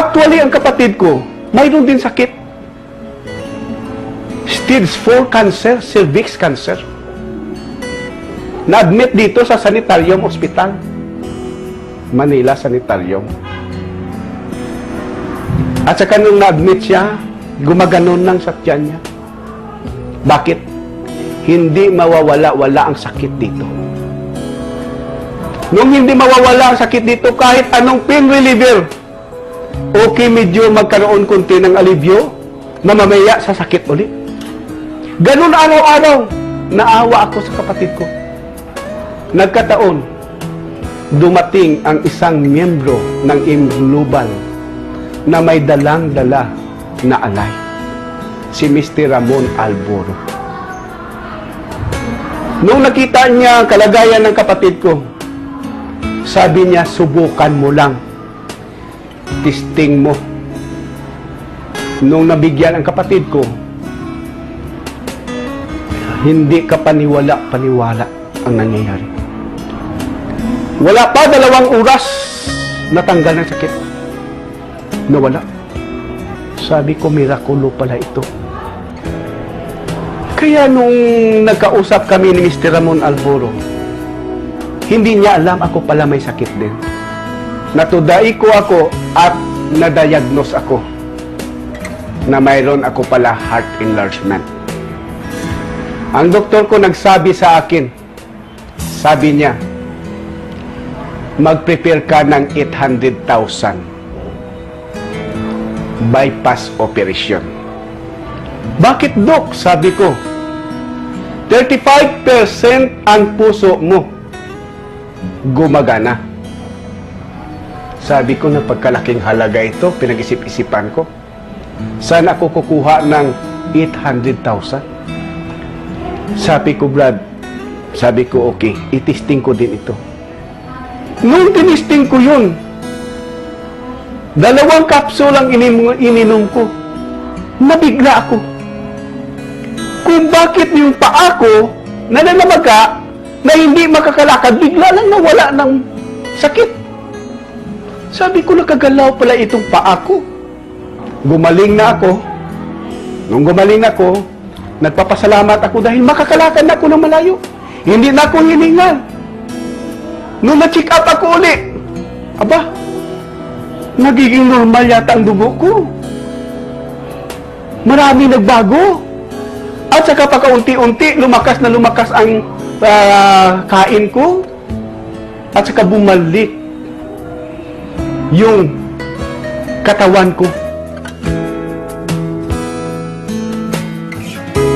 Actually, ang kapatid ko, mayroon din sakit. Stage 4 cancer, cervix cancer. Na-admit dito sa Sanitarium Hospital. Manila Sanitarium. At saka nung na-admit siya, gumaganon lang sa tiyan niya. Bakit? Hindi mawawala-wala ang sakit dito. Nung hindi mawawala ang sakit dito, kahit anong pain reliever, okay, medyo magkaroon konti ng alivyo, mamamaya sa sakit ulit. Ganun araw-araw, naawa ako sa kapatid ko. Nagkataon, dumating ang isang miyembro ng Global na may dalang-dala na alay. Si Mr. Ramon Alboro. Nung nakita niya ang kalagayan ng kapatid ko, sabi niya, subukan mo lang. Testing mo. Nung nabigyan ang kapatid ko, hindi ka paniwala ang nangyayari. Wala pa 2 oras, natanggal ng sakit. Nawala. Sabi ko, mirakulo pala ito. Kaya nung nagkausap kami ni Mr. Ramon Alboro, hindi niya alam ako pala may sakit din. Natudai ko ako at na-diagnose ako na mayroon ako pala heart enlargement. Ang doktor ko nagsabi sa akin, sabi niya, mag-prepare ka ng 800,000 bypass operation. Bakit, Dok? Sabi ko, 35% ang puso mo gumagana. Sabi ko, na pagkalaking halaga ito, pinag-isip-isipan ko. Saan ako kukuha ng 800,000? Sabi ko, Brad, sabi ko, okay, itisting ko din ito. Nung tinisting ko yun, 2 kapsul ang ininom ko. Nabigla ako. Kung bakit yung paa ko, na nanamaga, na hindi makakalakad, bigla lang nawala ng sakit. Sabi ko, nakagalaw pala itong paa ko. Gumaling na ako. Nung gumaling ako, nagpapasalamat ako dahil makakalakad na ako ng malayo. Hindi na ako hiningal. Nung na-check up ako ulit, aba, nagiging normal yata ang dugo ko. Marami nagbago. At saka pagkaunti-unti, lumakas na lumakas ang kain ko. At saka bumalik yung katawan ko.